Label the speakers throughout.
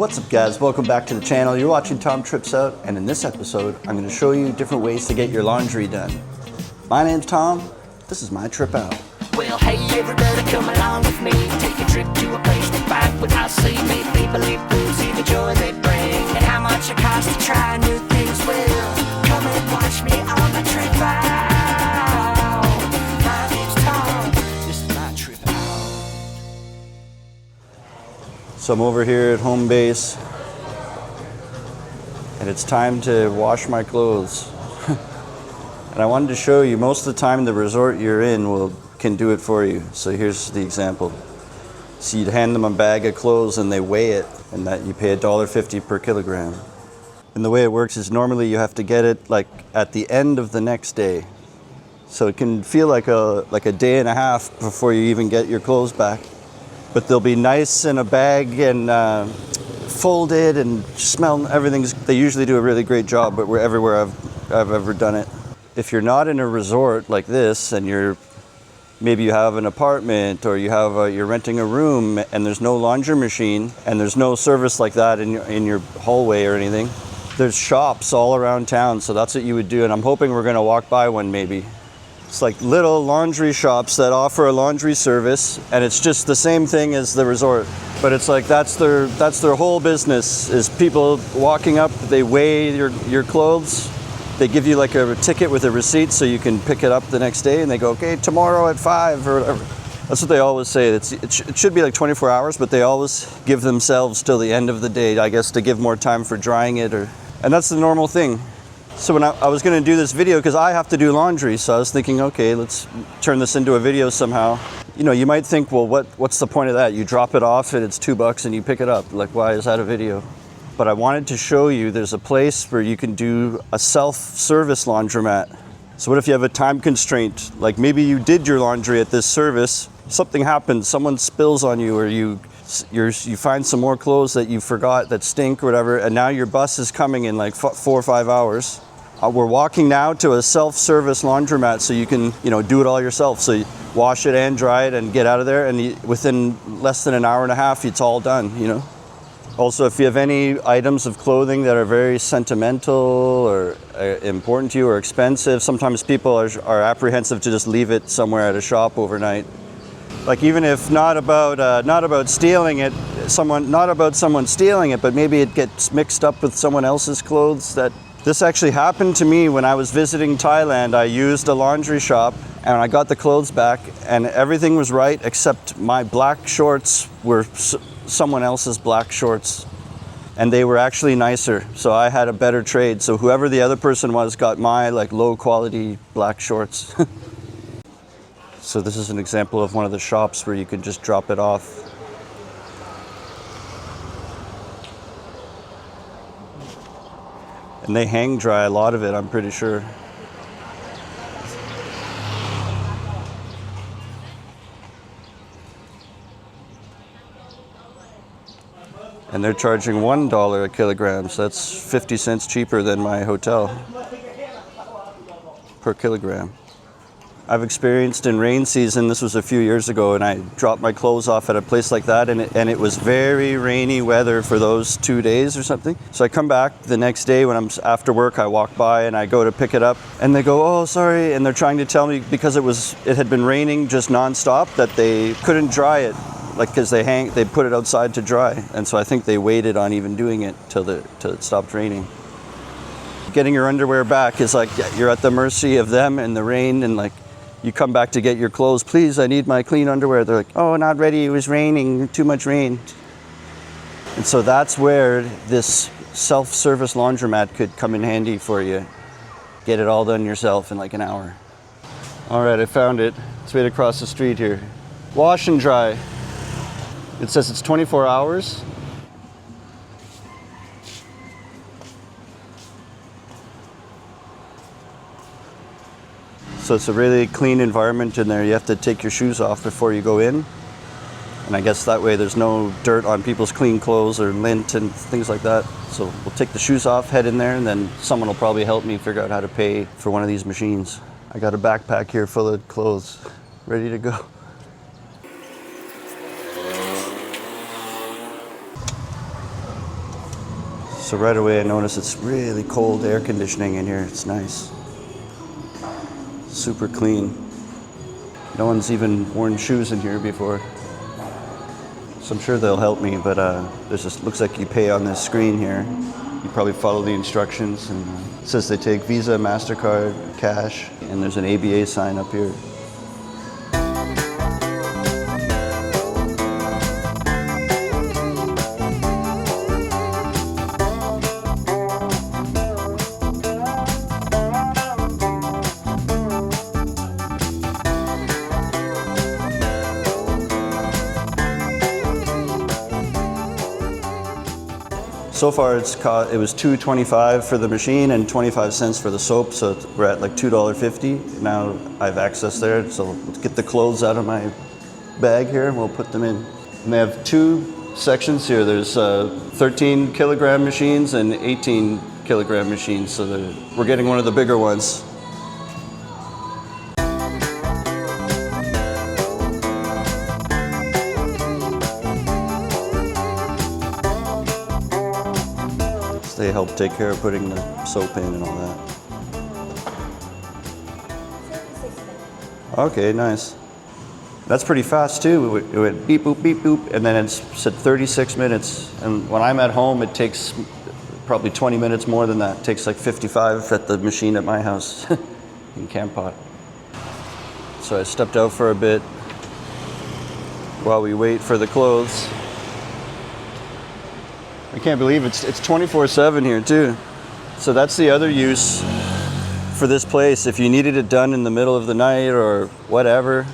Speaker 1: What's up guys, welcome back to the channel. You're watching Tom Trips Out, and in this episode I'm going to show you different ways to get your laundry done. My name's Tom, this is my trip out.
Speaker 2: Well, hey everybody, come along with me. Take a trip to a place to find without see. Make people live through, see the joy they bring, and how much it costs to try new things. Well, come and watch me on my trip out. My name's Tom, this is my trip out.
Speaker 1: So I'm over here at home base, and it's time to wash my clothes. And I wanted to show you, most of the time the resort you're in can do it for you. So here's the example. So you'd hand them a bag of clothes and they weigh it, and that you pay $1.50 per kilogram. And the way it works is normally you have to get it like at the end of the next day. So it can feel like a day and a half before you even get your clothes back. But they'll be nice in a bag and folded and smell, they usually do a really great job, but everywhere I've ever done it. If you're not in a resort like this and maybe you have an apartment or you're renting a room and there's no laundry machine and there's no service like that in your hallway or anything, there's shops all around town, so that's what you would do, and I'm hoping we're gonna walk by one maybe. It's like little laundry shops that offer a laundry service, and it's just the same thing as the resort, but it's like that's their whole business, is people walking up, they weigh your clothes. They give you like a ticket with a receipt so you can pick it up the next day, and they go, okay, tomorrow at 5 or whatever. That's what they always say. It should be like 24 hours, but they always give themselves till the end of the day, I guess, to give more time for drying it, and that's the normal thing. So when I was gonna do this video, because I have to do laundry, so I was thinking, okay, let's turn this into a video somehow. You know, you might think, well, what's the point of that? You drop it off and it's $2 and you pick it up. Like, why is that a video? But I wanted to show you there's a place where you can do a self-service laundromat. So what if you have a time constraint? Like maybe you did your laundry at this service, something happens, someone spills on you, or you find some more clothes that you forgot that stink or whatever, and now your bus is coming in like 4 or 5 hours. We're walking now to a self-service laundromat, so you can, do it all yourself. So you wash it and dry it and get out of there, and within less than an hour and a half, it's all done, Also, if you have any items of clothing that are very sentimental or important to you or expensive, sometimes people are apprehensive to just leave it somewhere at a shop overnight. Like even if not about stealing it, not about someone stealing it, but maybe it gets mixed up with someone else's clothes. This actually happened to me when I was visiting Thailand. I used a laundry shop and I got the clothes back and everything was right except my black shorts were someone else's black shorts, and they were actually nicer, so I had a better trade. So whoever the other person was got my like low quality black shorts. So this is an example of one of the shops where you can just drop it off. And they hang dry a lot of it, I'm pretty sure. And they're charging $1 a kilogram, so that's 50 cents cheaper than my hotel per kilogram. I've experienced in rain season, this was a few years ago, and I dropped my clothes off at a place like that, and it was very rainy weather for those 2 days or something. So I come back the next day when I'm after work, I walk by and I go to pick it up, and they go, oh, sorry, and they're trying to tell me because it had been raining just nonstop that they couldn't dry it. Like, because they put it outside to dry, and so I think they waited on even doing it till it stopped raining. Getting your underwear back is like you're at the mercy of them and the rain, and like you come back to get your clothes. Please, I need my clean underwear. They're like, oh, not ready. It was raining. Too much rain. And so that's where this self-service laundromat could come in handy for you. Get it all done yourself in like an hour. All right, I found it. It's right across the street here. Wash and dry. It says it's 24 hours. So it's a really clean environment in there. You have to take your shoes off before you go in. And I guess that way there's no dirt on people's clean clothes or lint and things like that. So we'll take the shoes off, head in there, and then someone will probably help me figure out how to pay for one of these machines. I got a backpack here full of clothes, ready to go. So right away I notice it's really cold air conditioning in here. It's nice. Super clean. No one's even worn shoes in here before. So I'm sure they'll help me, but there's this, looks like you pay on this screen here. You probably follow the instructions, and it says they take Visa, MasterCard, cash, and there's an ABA sign up here. So far it was $2.25 for the machine and 25 cents for the soap, so we're at like $2.50. Now I have access there, so let's get the clothes out of my bag here and we'll put them in. And they have two sections here. There's 13 kilogram machines and 18 kilogram machines, so we're getting one of the bigger ones. They help take care of putting the soap in and all that. Okay, nice. That's pretty fast too. It went beep, boop, beep, boop, and then it said 36 minutes. And when I'm at home, it takes probably 20 minutes more than that. It takes like 55 at the machine at my house in Campot. So I stepped out for a bit while we wait for the clothes. I can't believe it's 24/7 here too. So that's the other use for this place. If you needed it done in the middle of the night or whatever,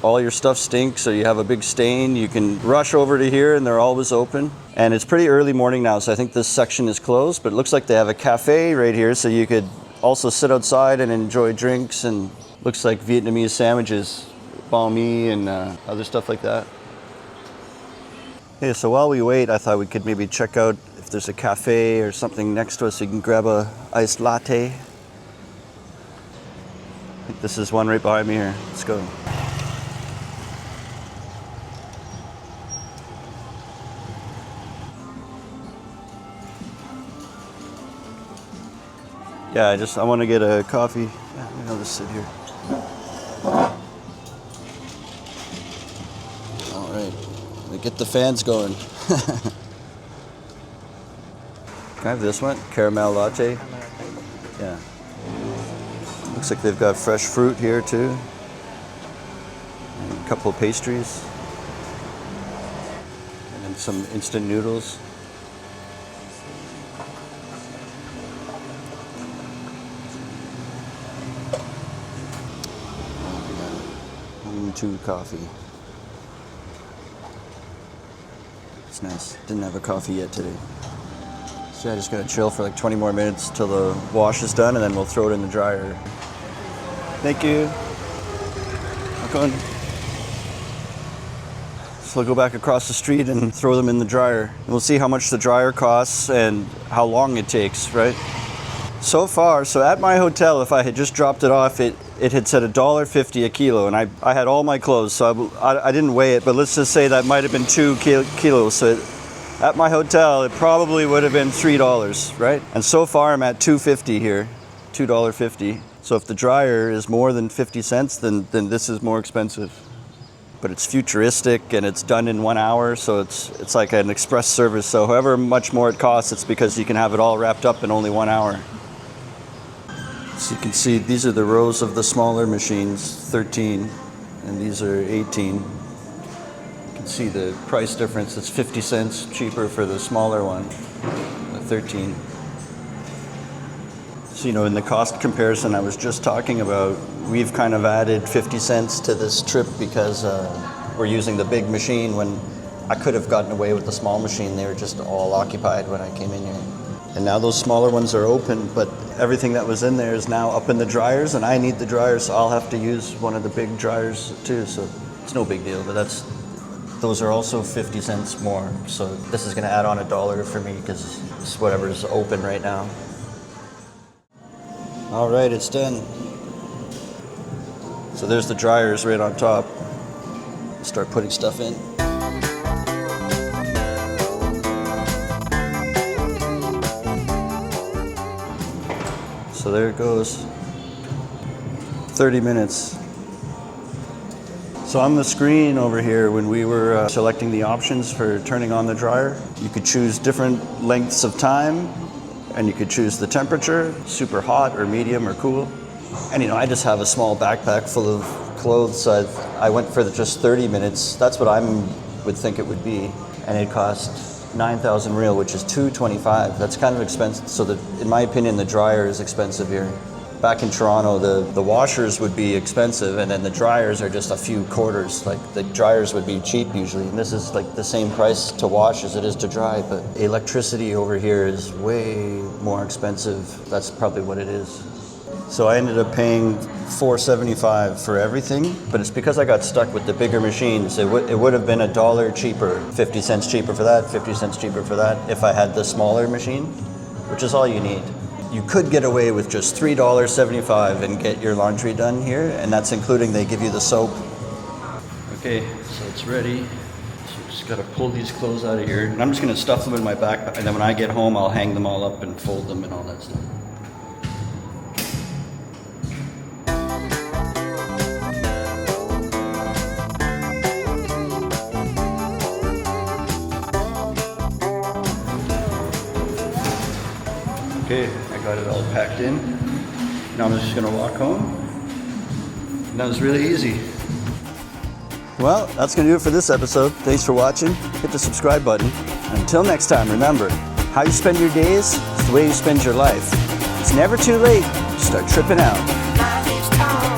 Speaker 1: all your stuff stinks or you have a big stain, you can rush over to here and they're always open. And it's pretty early morning now, so I think this section is closed, but it looks like they have a cafe right here, so you could also sit outside and enjoy drinks, and looks like Vietnamese sandwiches, banh mi and other stuff like that. Okay, so while we wait, I thought we could maybe check out if there's a cafe or something next to us so you can grab a iced latte. I think this is one right behind me here. Let's go. Yeah, I want to get a coffee. Yeah, maybe I'll just sit here. All right. Get the fans going. Can I have this one? Caramel latte? Yeah. Looks like they've got fresh fruit here too. And a couple of pastries. And then some instant noodles. Two coffee. It's nice. Didn't have a coffee yet today. So I just gotta chill for like 20 more minutes till the wash is done, and then we'll throw it in the dryer. Thank you. So we'll go back across the street and throw them in the dryer. And we'll see how much the dryer costs and how long it takes, right? So far, so at my hotel, if I had just dropped it off, it had said $1.50 a kilo, and I had all my clothes, so I didn't weigh it, but let's just say that might have been 2 kilos. So at my hotel, it probably would have been $3, right? And so far, I'm at $2.50 here, $2.50. So if the dryer is more than 50 cents, then this is more expensive. But it's futuristic and it's done in 1 hour, so it's like an express service. So however much more it costs, it's because you can have it all wrapped up in only 1 hour. So you can see these are the rows of the smaller machines, 13, and these are 18. You can see the price difference. It's 50 cents cheaper for the smaller one, the 13. So, in the cost comparison I was just talking about, we've kind of added 50 cents to this trip because we're using the big machine when I could have gotten away with the small machine. They were just all occupied when I came in here. And now those smaller ones are open, but everything that was in there is now up in the dryers, and I need the dryers, so I'll have to use one of the big dryers too, so it's no big deal, but those are also 50 cents more. So this is gonna add on $1 for me because it's whatever's open right now. All right, it's done. So there's the dryers right on top. Start putting stuff in. So there it goes. 30 minutes. So on the screen over here, when we were selecting the options for turning on the dryer, you could choose different lengths of time, and you could choose the temperature, super hot or medium or cool. And you know, I just have a small backpack full of clothes, so I went for just 30 minutes. That's what I would think it would be. And it cost 9,000 real, which is 225. That's kind of expensive. So in my opinion, the dryer is expensive here. Back in Toronto, the washers would be expensive, and then the dryers are just a few quarters. Like the dryers would be cheap usually, and this is like the same price to wash as it is to dry, but electricity over here is way more expensive. That's probably what it is. So I ended up paying $4.75 for everything, but it's because I got stuck with the bigger machines. It would have been $1 cheaper, 50 cents cheaper for that, 50 cents cheaper for that, if I had the smaller machine, which is all you need. You could get away with just $3.75 and get your laundry done here, and that's including they give you the soap. Okay, so it's ready. So you just gotta pull these clothes out of here, and I'm just gonna stuff them in my backpack, and then when I get home, I'll hang them all up and fold them and all that stuff. Okay, I got it all packed in. Now I'm just gonna walk home. And that was really easy. Well, that's gonna do it for this episode. Thanks for watching. Hit the subscribe button. Until next time, remember, how you spend your days is the way you spend your life. It's never too late to start tripping out.
Speaker 2: Tripping out.